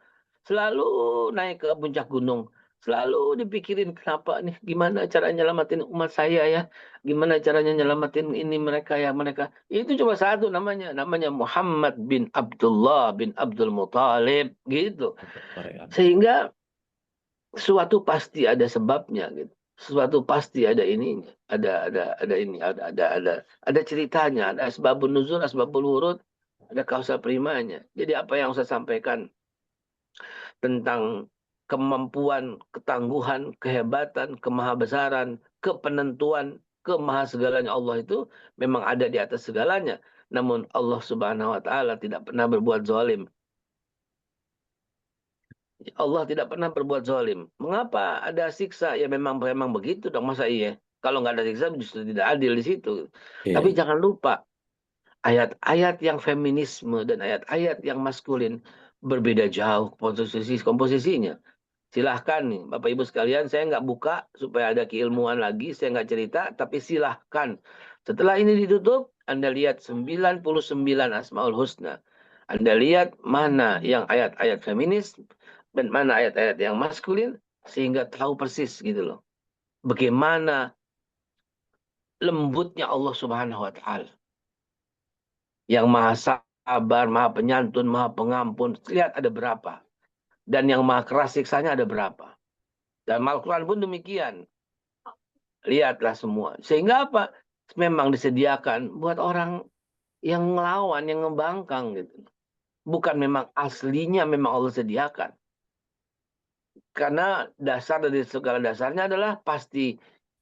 Selalu naik ke puncak gunung. Selalu dipikirin kenapa nih, gimana caranya nyelamatin umat saya ya. Gimana caranya nyelamatin ini mereka ya mereka. Itu cuma satu namanya. Namanya Muhammad bin Abdullah bin Abdul Muthalib gitu. Sehingga sesuatu pasti ada sebabnya gitu. Sesuatu pasti ada ininya, ada ceritanya, ada asbabun nuzul, asbabul wurud, ada kausa primanya. Jadi apa yang saya sampaikan tentang kemampuan, ketangguhan, kehebatan, kemahabesaran, kepenentuan, kemahasegalanya Allah itu memang ada di atas segalanya. Namun Allah Subhanahu wa taala tidak pernah berbuat zalim. Allah tidak pernah berbuat zalim. Mengapa ada siksa? Ya memang begitu dong, masa iya? Kalau nggak ada siksa justru tidak adil di situ. Iya. Tapi jangan lupa ayat-ayat yang feminisme dan ayat-ayat yang maskulin berbeda jauh komposisinya. Silahkan nih Bapak Ibu sekalian, saya nggak buka supaya ada keilmuan lagi, saya nggak cerita, tapi silahkan. Setelah ini ditutup, Anda lihat 99 Asmaul Husna. Anda lihat mana yang ayat-ayat feminis dan mana ayat-ayat yang maskulin, sehingga tahu persis gitu loh. Bagaimana lembutnya Allah Subhanahu wa taala. Yang maha sabar, maha penyantun, maha pengampun. Lihat ada berapa. Dan yang maha keras siksanya ada berapa. Dan Al-Quran pun demikian. Lihatlah semua. Sehingga apa? Memang disediakan buat orang yang ngelawan, yang ngebangkang gitu. Bukan memang aslinya memang Allah sediakan. Karena dasar dari segala dasarnya adalah pasti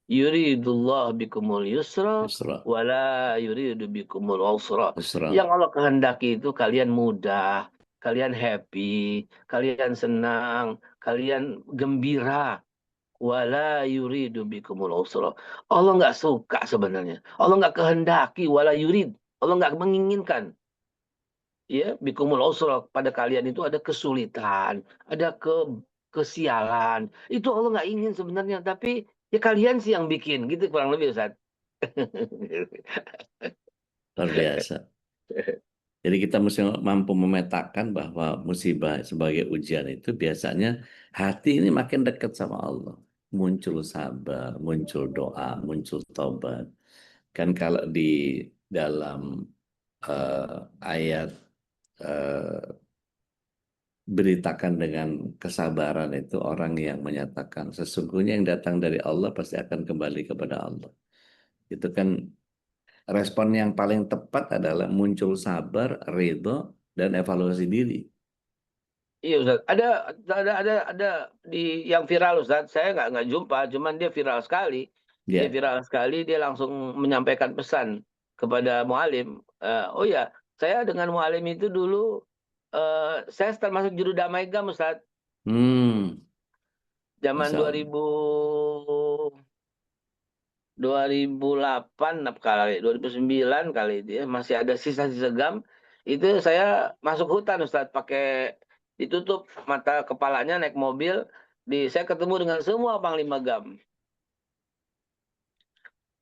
yuridullah bikumul yusra Isra. wala yuridu bikumul usra. Isra. Yang Allah kehendaki itu kalian mudah, kalian happy, kalian senang, kalian gembira. Wala yuridu bikumul usra. Allah nggak suka sebenarnya. Allah nggak kehendaki wala yurid. Allah nggak menginginkan. Ya, bikumul usra, pada kalian itu ada kesulitan, ada kesialan. Itu Allah nggak ingin sebenarnya, tapi ya kalian sih yang bikin, gitu kurang lebih Ustaz. Luar biasa. Jadi kita mesti mampu memetakan bahwa musibah sebagai ujian itu biasanya hati ini makin dekat sama Allah. Muncul sabar, muncul doa, muncul taubat. Kan kalau di dalam ayat beritakan dengan kesabaran itu orang yang menyatakan sesungguhnya yang datang dari Allah pasti akan kembali kepada Allah. Itu kan respon yang paling tepat adalah muncul sabar, ridho, dan evaluasi diri. Iya Ustaz, ada di yang viral Ustaz. Saya nggak jumpa, cuman dia viral sekali. Dia Ya. viral sekali, dia langsung menyampaikan pesan kepada mualim. Oh ya, saya dengan mualim itu dulu saya termasuk juru damai GAM Ustaz. Zaman Masya Allah. 2008 kali, 2009 kali itu ya, masih ada sisa-sisa GAM. Itu saya masuk hutan Ustaz, pakai ditutup mata kepalanya, naik mobil, saya ketemu dengan semua panglima GAM.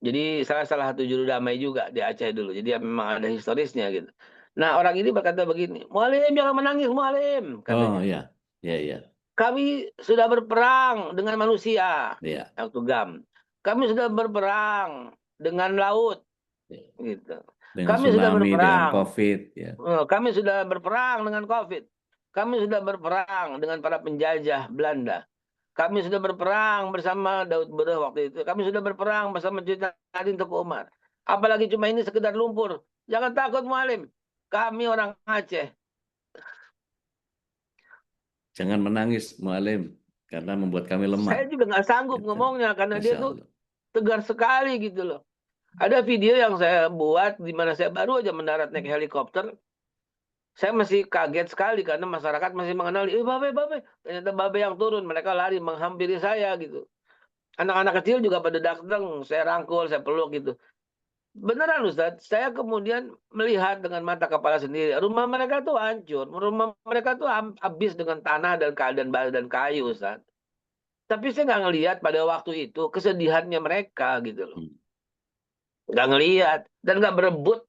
Jadi salah satu juru damai juga di Aceh dulu. Jadi ya memang ada historisnya gitu. Nah, orang ini berkata begini, "Mualim, jangan menangis, Mualim," Oh katanya. ya, ya. Kami sudah berperang dengan manusia, Ya. waktu GAM. Kami sudah berperang dengan laut, Ya. gitu. Dengan Kami sudah tsunami, dengan berperang. COVID. Ya. Kami sudah berperang dengan COVID. Kami sudah berperang dengan para penjajah Belanda. Kami sudah berperang bersama Daud Bereh waktu itu. Kami sudah berperang bersama Nadine Tuku Umar. Apalagi cuma ini sekedar lumpur. Jangan takut Mualim. Kami orang Aceh. Jangan menangis, Mualim, karena membuat kami lemah. Saya juga nggak sanggup Gitu. ngomongnya karena Masya dia tuh Allah. tegar sekali gitu loh. Ada video yang saya buat di mana saya baru aja mendarat naik helikopter. Saya masih kaget sekali karena masyarakat masih mengenali, Babe. Ternyata Babe yang turun. Mereka lari menghampiri saya gitu. Anak-anak kecil juga pada datang, saya rangkul, saya peluk gitu. Beneran Ustaz, saya kemudian melihat dengan mata kepala sendiri. Rumah mereka tuh hancur. Rumah mereka tuh habis dengan tanah dan keadaan dan kayu Ustaz. Tapi saya nggak ngelihat pada waktu itu kesedihannya mereka gitu loh. Nggak ngelihat dan nggak berebut.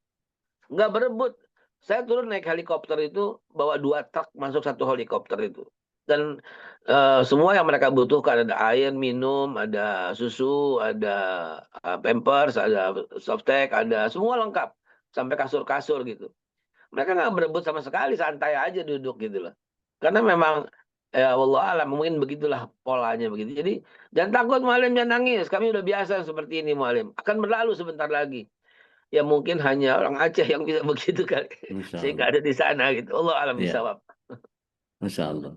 Nggak berebut. Saya turun naik helikopter itu, bawa 2 truk masuk satu helikopter itu. Dan semua yang mereka butuhkan, ada air minum, ada susu, ada pampers, ada softtek, ada semua lengkap. Sampai kasur-kasur gitu. Mereka nggak berebut sama sekali, santai aja duduk gitu loh. Karena memang, ya Allah alam, mungkin begitulah polanya begitu. Jadi jangan takut Mualim, jangan nangis. Kami udah biasa seperti ini Mualim. Akan berlalu sebentar lagi. Ya mungkin hanya orang Aceh yang bisa begitu kali. Sehingga ada di sana gitu. Allah alam bisawab. Masya Allah.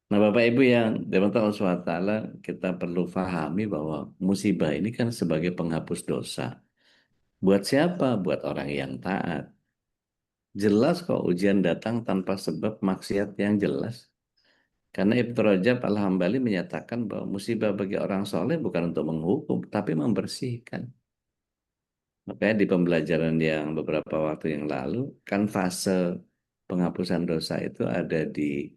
Nah Bapak Ibu yang dirahmati Allah SWT, kita perlu pahami bahwa musibah ini kan sebagai penghapus dosa. Buat siapa? Buat orang yang taat. Jelas kok ujian datang tanpa sebab maksiat yang jelas. Karena Ibnu Rajab Al-Hambali menyatakan bahwa musibah bagi orang soleh bukan untuk menghukum, tapi membersihkan. Makanya di pembelajaran yang beberapa waktu yang lalu, kan fase penghapusan dosa itu ada di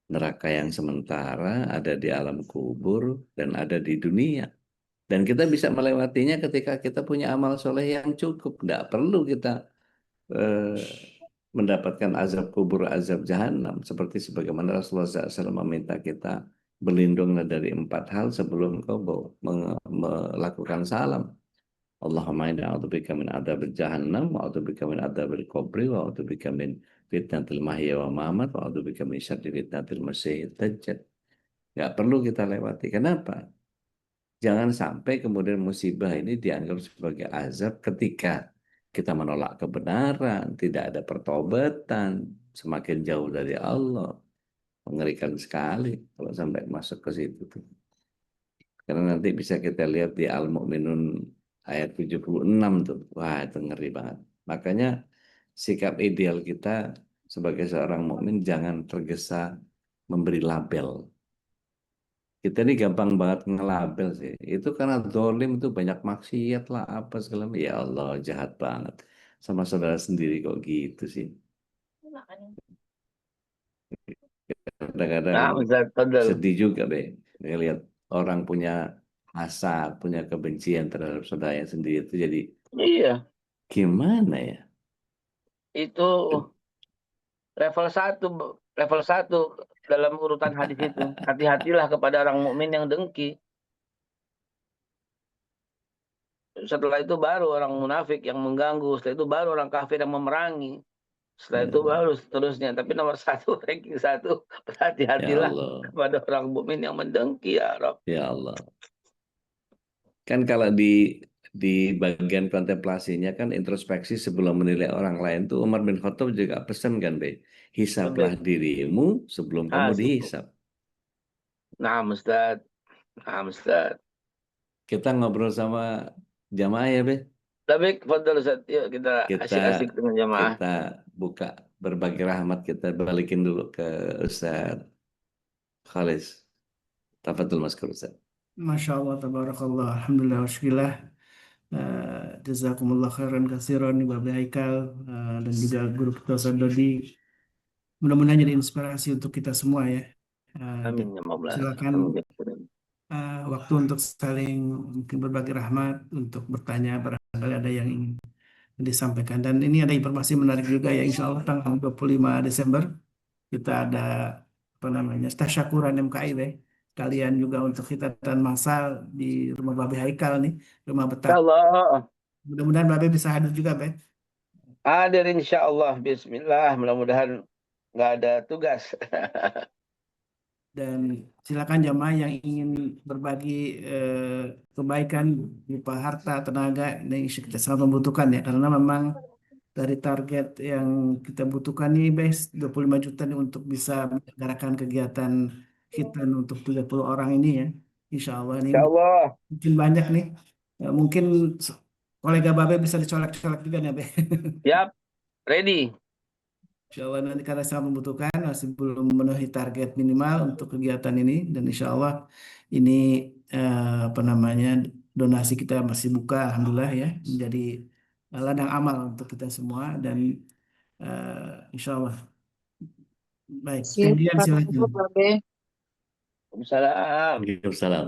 neraka yang sementara, ada di alam kubur, dan ada di dunia. Dan kita bisa melewatinya ketika kita punya amal soleh yang cukup. Tidak perlu kita mendapatkan azab kubur, azab jahanam. Seperti sebagaimana Rasulullah SAW meminta kita berlindunglah dari 4 hal sebelum engkau melakukan salam. Allahumma inni a'udzubika min adzabil jahannam wa a'udzubika min adzabil qabri wa a'udzubika min fitnatil mahya wa mamat wa a'udzubika min syarri fitnatil masiihid dajjal. Nggak perlu kita lewati. Kenapa? Jangan sampai kemudian musibah ini dianggap sebagai azab ketika kita menolak kebenaran, tidak ada pertobatan, semakin jauh dari Allah. Mengerikan sekali kalau sampai masuk ke situ tuh. Karena nanti bisa kita lihat di Al-Mu'minun ayat 76 tuh. Wah, itu ngeri banget. Makanya sikap ideal kita sebagai seorang mukmin jangan tergesa memberi label. Kita ini gampang banget ngelabel sih. Itu karena dolim itu banyak maksiat lah apa segala macam. Ya Allah, jahat banget. Sama saudara sendiri kok gitu sih. Kadang-kadang Nah, Ustaz, Fadl. sedih juga, Be. Lihat orang punya hasad, punya kebencian terhadap saudaranya sendiri itu jadi Iya, gimana ya? itu level satu dalam urutan hadis itu. Hati-hatilah kepada orang mukmin yang dengki. Setelah itu baru orang munafik yang mengganggu. Setelah itu baru orang kafir yang memerangi. Setelah itu baru seterusnya. Tapi nomor satu, ranking satu, Ya berhati-hatilah Allah, kepada orang mukmin yang mendengki ya Rob. ya Allah. Kan kalau di bagian kontemplasinya kan introspeksi sebelum menilai orang lain tuh Umar bin Khattab juga pesan kan, Be. Hisablah dirimu sebelum kamu Cukup. dihisab. Nah, Ustaz. Nah, Ustaz. Kita ngobrol sama jamaah ya, Be. Tapi Fadl Ustaz, yuk kita Kita asyik-asyik dengan jamaah. kita buka berbagi rahmat, kita balikin dulu ke Ustaz Khalis. Tafadhol Maskur Ustaz. Masya Allah, tabarakallah, alhamdulillah, wasyillah. Jazakumullah khairan katsiran Bapak Haikal dan juga guru kita Ustaz Dodi. Mudah-mudahan jadi inspirasi untuk kita semua ya. Amin ya Maulana. Silakan Amin. waktu untuk saling mungkin berbagi rahmat, untuk bertanya barangkali ada yang ingin disampaikan. Dan ini ada informasi menarik juga ya, insya Allah tanggal 25 Desember kita ada apa namanya tasyakuran MKI deh. Kalian juga untuk khitatan massal di rumah Babe Haikal nih, rumah Betah. Allah. Mudah-mudahan Babe bisa hadir juga, Be. Hadir insya Allah. Bismillah. Mudah-mudahan nggak ada tugas. Dan silakan jamaah yang ingin berbagi kebaikan berupa harta, tenaga, ini kita sangat membutuhkan ya, karena memang dari target yang kita butuhkan nih, Bes, 25 juta nih untuk bisa menyelenggarakan kegiatan khitan untuk 30 orang ini ya. Insya Allah ini Insya Allah. mungkin banyak nih. Mungkin kolega Babe bisa dicolek-colek juga nih, Be. Yap. Ready. Insya Allah nanti karena sangat membutuhkan, masih belum memenuhi target minimal untuk kegiatan ini, dan insya Allah ini apa namanya donasi kita masih buka, alhamdulillah ya, menjadi ladang amal untuk kita semua, dan insya Allah baik. Kemudian silakan. Waalaikumsalam. Waalaikumsalam.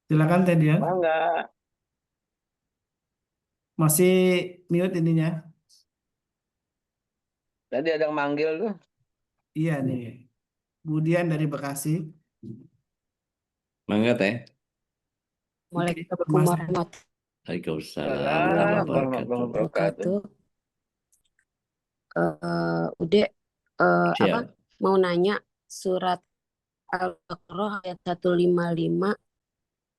Silakan Teh Dian. Bangga. Masih mute ininya. Tadi ada yang manggil tuh. Iya nih. Kemudian dari Bekasi. Mangga Teh. Waalaikumsalam warahmatullahi Waalaikumsalam Warahmatullahi wabarakatuh. Ude, apa Siap. mau nanya surat Al-Baqarah ayat 155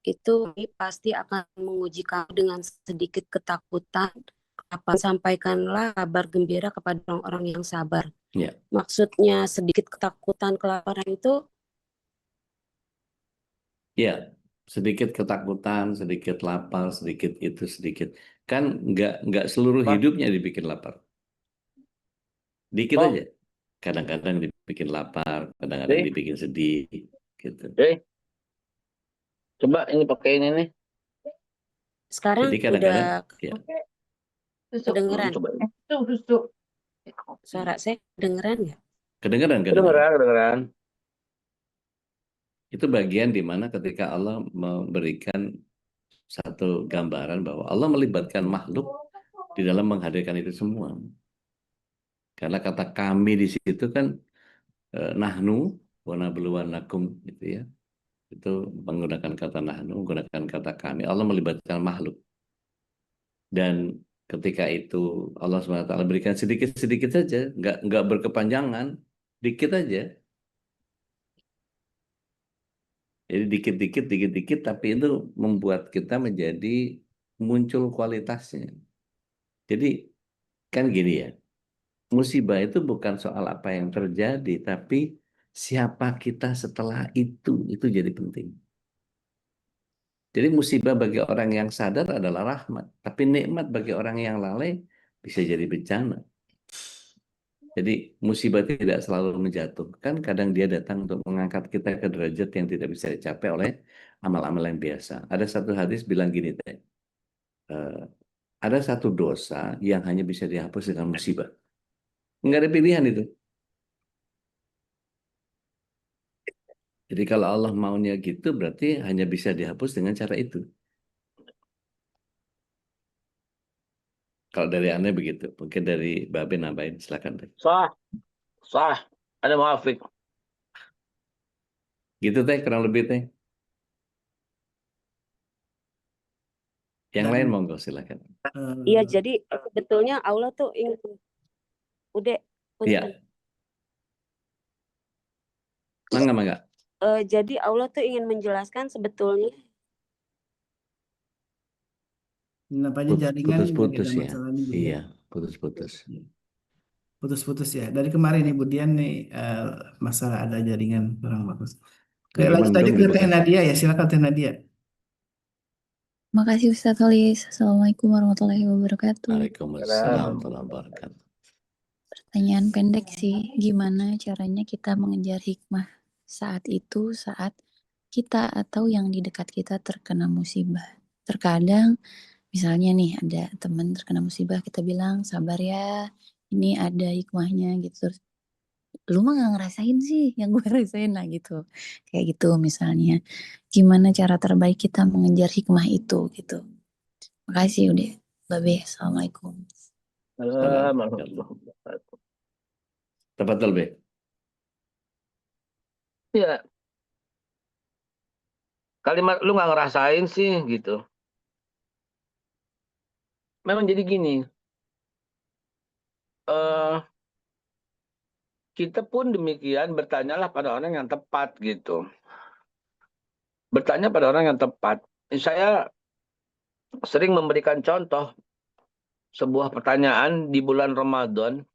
itu pasti akan menguji kamu dengan sedikit ketakutan. Sampaikanlah kabar gembira kepada orang-orang yang sabar. Ya. Maksudnya sedikit ketakutan, kelaparan itu? Ya, sedikit ketakutan, sedikit lapar, sedikit itu, sedikit. Kan nggak seluruh hidupnya dibikin lapar. Dikit aja. Kadang-kadang dibikin lapar, kadang-kadang dibikin sedih, gitu. Coba ini pakai ini nih. Sekarang Jadi kadang-kadang, udah ya. kedengeran. Suara saya kedengeran nggak? Kedengeran. Itu bagian di mana ketika Allah memberikan satu gambaran bahwa Allah melibatkan makhluk di dalam menghadirkan itu semua. Karena kata kami di situ kan nahnu wa nabluwannakum gitu ya. Itu menggunakan kata nahnu, menggunakan kata kami. Allah melibatkan makhluk. Dan ketika itu Allah SWT berikan sedikit-sedikit saja, nggak berkepanjangan, dikit aja. Jadi dikit-dikit, tapi itu membuat kita menjadi muncul kualitasnya. Jadi kan gini ya, musibah itu bukan soal apa yang terjadi, tapi siapa kita setelah itu jadi penting. Jadi musibah bagi orang yang sadar adalah rahmat, tapi nikmat bagi orang yang lalai bisa jadi bencana. Jadi musibah tidak selalu menjatuhkan, kadang dia datang untuk mengangkat kita ke derajat yang tidak bisa dicapai oleh amal-amal yang biasa. Ada satu hadis bilang gini, ada satu dosa yang hanya bisa dihapus dengan musibah. Nggak ada pilihan itu. Jadi kalau Allah maunya gitu, berarti hanya bisa dihapus dengan cara itu. Kalau dari Anda begitu, mungkin dari Babe nambahin, silakan. Sah, sah. Ada muafik. Gitu teh, kurang lebih teh. Yang Dan lain monggo silakan. Iya, jadi sebetulnya Allah tuh ingin, udah, Iya. Mangga. jadi Allah tuh ingin menjelaskan sebetulnya. nampaknya jaringan Putus-putus ada ya. masalah nih, Bu Dian. Iya, putus-putus. Putus-putus ya. Dari kemarin nih Bu Dian nih masalah ada jaringan kurang bagus. Oke, Lagi lanjut tadi mendung ke di Teh Bekasi. Nadia ya. Silakan Teh Nadia. Makasih Ustadz Holis. Assalamualaikum warahmatullahi wabarakatuh. Waalaikumsalam warahmatullahi wabarakatuh. Pertanyaan pendek sih, gimana caranya kita mengejar hikmah saat kita atau yang di dekat kita terkena musibah. Terkadang misalnya nih ada teman terkena musibah, kita bilang sabar ya, ini ada hikmahnya gitu. Terus lu mah gak ngerasain sih yang gue rasain lah gitu. Kayak gitu misalnya. Gimana cara terbaik kita mengejar hikmah itu gitu. Makasih udah. Babe, Assalamualaikum. Tepat lebih. Ya, kalimat lu nggak ngerasain sih gitu. Memang jadi gini. Kita pun demikian, bertanyalah pada orang yang tepat gitu. Bertanya pada orang yang tepat. Saya sering memberikan contoh sebuah pertanyaan di bulan Ramadan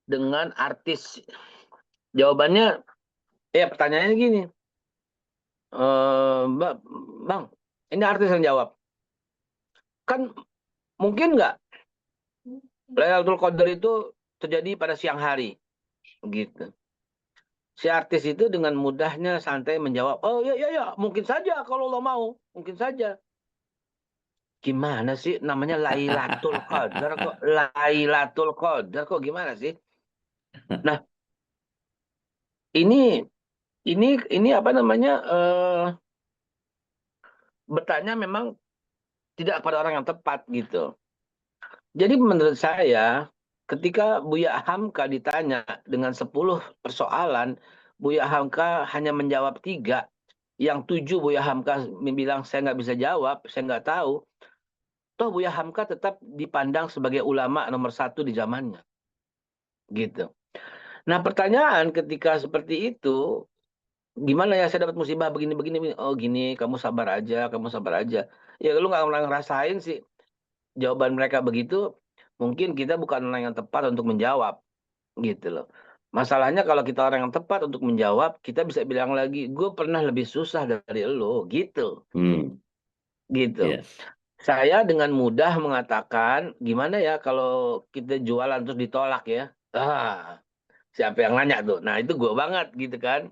dengan artis. Jawabannya, pertanyaannya gini. Bang, ini artis yang jawab. Kan mungkin nggak Lailatul Qadar itu terjadi pada siang hari, gitu. Si artis itu dengan mudahnya santai menjawab, oh ya, mungkin saja kalau lo mau, mungkin saja. Gimana sih namanya Lailatul Qadar kok? Lailatul Qadar kok gimana sih? Nah, ini apa namanya? Bertanya memang tidak pada orang yang tepat gitu. Jadi menurut saya, ketika Buya Hamka ditanya dengan 10 persoalan, Buya Hamka hanya menjawab 3. Yang 7 Buya Hamka bilang saya nggak bisa jawab, saya nggak tahu. Toh Buya Hamka tetap dipandang sebagai ulama nomor 1 di zamannya. Gitu. Nah pertanyaan ketika seperti itu, gimana ya saya dapat musibah begini-begini, oh gini, kamu sabar aja. Ya lu nggak ngerasain sih. Jawaban mereka begitu, mungkin kita bukan orang yang tepat untuk menjawab, gitu loh. Masalahnya kalau kita orang yang tepat untuk menjawab, kita bisa bilang lagi, gue pernah lebih susah dari lo, gitu. Gitu. Yeah. Saya dengan mudah mengatakan, gimana ya kalau kita jualan terus ditolak ya? Siapa yang nanya tuh? Nah itu gue banget gitu kan.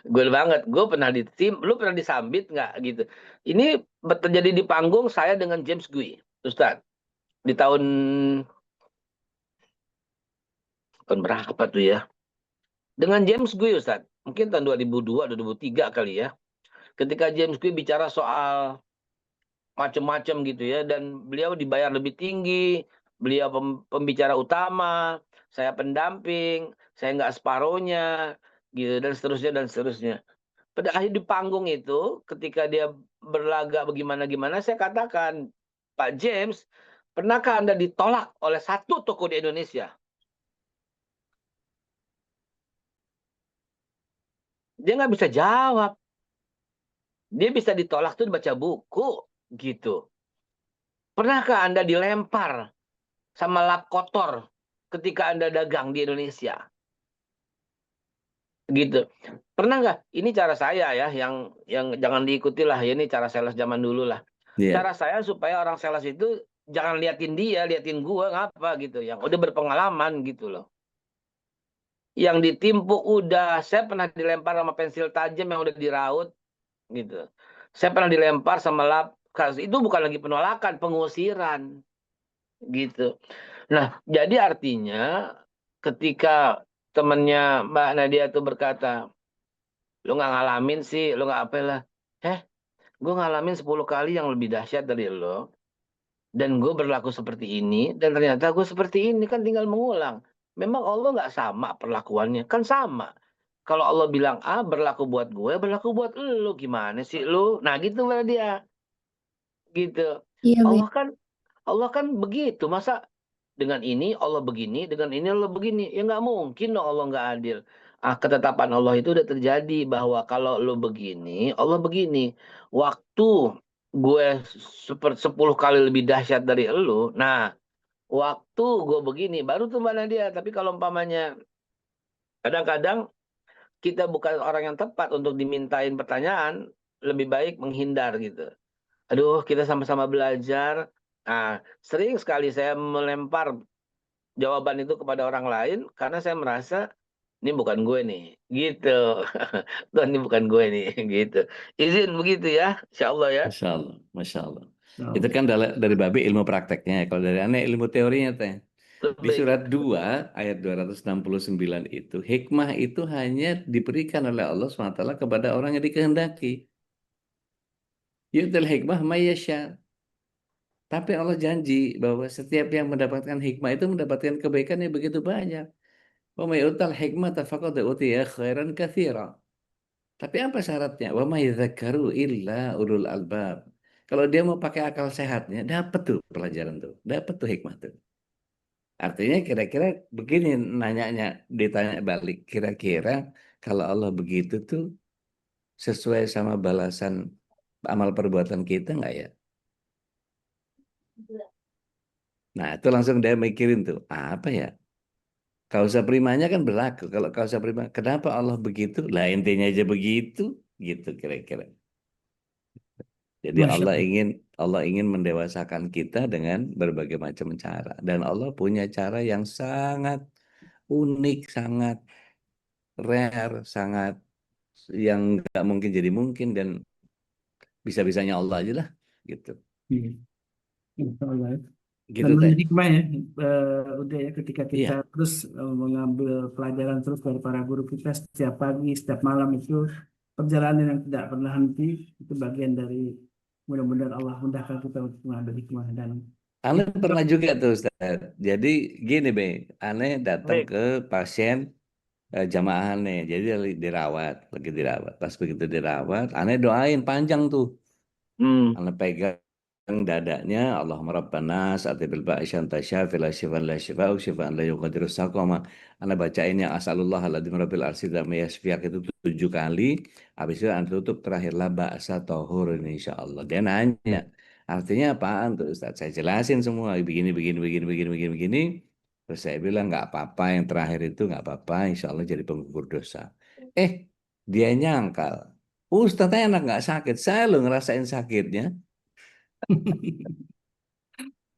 Gue banget. Gue pernah lu pernah disambit nggak gitu? Ini terjadi di panggung saya dengan James Gui, Ustadz. Di tahun berapa tuh ya? Dengan James Gui, Ustadz. Mungkin tahun 2002, 2003 kali ya. Ketika James Gui bicara soal macam-macam gitu ya, dan beliau dibayar lebih tinggi, beliau pembicara utama, saya pendamping, saya nggak separohnya, gitu dan seterusnya dan seterusnya. Pada akhir di panggung itu, ketika dia berlaga bagaimana-gimana, saya katakan, Pak James, pernahkah Anda ditolak oleh satu toko di Indonesia? Dia nggak bisa jawab. Dia bisa ditolak tuh baca buku, gitu. Pernahkah Anda dilempar sama lap kotor ketika Anda dagang di Indonesia? Gitu. Pernah nggak? Ini cara saya ya, yang jangan diikuti lah. Ya, ini cara sales zaman dulu lah. Iya. Cara saya supaya orang sales itu jangan liatin dia, liatin gua ngapa gitu. Yang udah berpengalaman gitu loh. Yang ditimpuk udah. Saya pernah dilempar sama pensil tajam yang udah diraut gitu. Saya pernah dilempar sama lap. Itu bukan lagi penolakan, pengusiran gitu. Nah, jadi artinya ketika temannya Mbak Nadia tuh berkata, lu nggak ngalamin sih, lu nggak apa lah. Gue ngalamin 10 kali yang lebih dahsyat dari lo. Dan gue berlaku seperti ini. Dan ternyata gue seperti ini. Kan tinggal mengulang. Memang Allah nggak sama perlakuannya. Kan sama. Kalau Allah bilang A, berlaku buat gue, berlaku buat lo. Gimana sih lu? Nah gitu lah dia. Gitu. Iya, Be. Allah kan begitu. Masa dengan ini Allah begini, dengan ini Allah begini. Ya nggak mungkin dong Allah nggak adil. Ketetapan Allah itu udah terjadi bahwa kalau lo begini, Allah begini. Waktu gue 10 kali lebih dahsyat dari lo, nah waktu gue begini, baru tuh Mbak Nadia. Tapi kalau umpamanya kadang-kadang kita bukan orang yang tepat untuk dimintain pertanyaan, lebih baik menghindar gitu. Aduh, kita sama-sama belajar. Nah, sering sekali saya melempar jawaban itu kepada orang lain karena saya merasa ini bukan gue nih, gitu. Tuhan ini bukan gue nih, gitu. Izin begitu ya, insya Allah ya. Masya Allah, Masya Allah. Nah, Itu kan dari babi ilmu prakteknya. Kalau dari aneh ilmu teorinya teh. Di Baik. surat 2 ayat 269 itu, hikmah itu hanya diberikan oleh Allah SWT kepada orang yang dikehendaki. Yu'til hikmah mayyasha. Tapi Allah janji bahwa setiap yang mendapatkan hikmah itu mendapatkan kebaikan yang begitu banyak. Wa may yu'tal hikmata faqad utiya khairan katsira. Tapi apa syaratnya? Wa may yadhakkaru illa ulul albab. Kalau dia mau pakai akal sehatnya, dapat tuh pelajaran tuh, dapat tuh hikmah tuh. Artinya kira-kira begini nanyanya, ditanya balik. Kira-kira kalau Allah begitu tuh sesuai sama balasan amal perbuatan kita nggak ya? Nah itu langsung dia mikirin tuh, apa ya? Kausa primanya kan berlaku. Kalau kausa prima, kenapa Allah begitu? Lah intinya aja begitu, gitu kira-kira. Jadi Masya Allah. Allah ingin mendewasakan kita dengan berbagai macam cara. Dan Allah punya cara yang sangat unik, sangat rare, sangat yang nggak mungkin jadi mungkin dan bisa-bisanya Allah aja lah, gitu. Iya. Insya Allah. Dan Gitu teh. menjadi hikmah ya, udah ya ketika kita Iya, terus mengambil pelajaran terus dari para guru kita setiap pagi, setiap malam itu perjalanan yang tidak pernah henti itu bagian dari mudah-mudahan Allah mudahkan kita untuk mengambil hikmah dan aneh itu pernah juga tuh Ustaz. Jadi gini be, aneh datang Baik. ke pasien jamaah aneh, jadi dia dirawat, lagi dirawat. Pas begitu dirawat, aneh doain panjang tuh. Hmm. Aneh pegang dadanya, Allahumma rabban nas atibil ba'isyan tasyafi la syifan la syifa'u syifan la yuqadiru saqama. Anda bacain yang asalullah aladzim rabbil arsi yasfiak itu 7 kali. Habis itu anda tutup terakhirlah ba'sa tohur ini insya Allah. Dia nanya, artinya apaan tuh Ustaz? Saya jelasin semua, begini, begini, begini, begini, begini, begini. Terus saya bilang nggak apa-apa, yang terakhir itu nggak apa-apa, insya Allah jadi penggugur dosa. Dia nyangkal. Ustaznya enak nggak sakit, saya lo ngerasain sakitnya.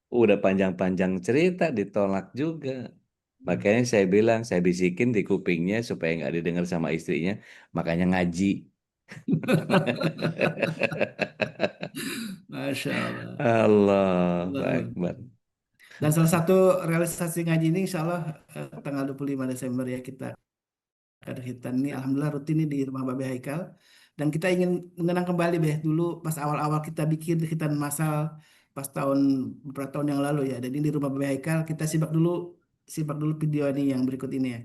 Udah panjang-panjang cerita ditolak juga. Makanya saya bilang, saya bisikin di kupingnya supaya nggak didengar sama istrinya. Makanya ngaji. Masya Allah. Allah Allah. Akbar. Dan salah satu realisasi ngaji ini insya Allah tanggal 25 Desember ya kita akan hitan ini alhamdulillah rutin nih di rumah Babe Haikal dan kita ingin mengenang kembali Beh dulu pas awal-awal kita bikin hitan masal pas beberapa tahun yang lalu ya. Jadi di rumah Babe Haikal kita simak dulu video ini yang berikut ini ya.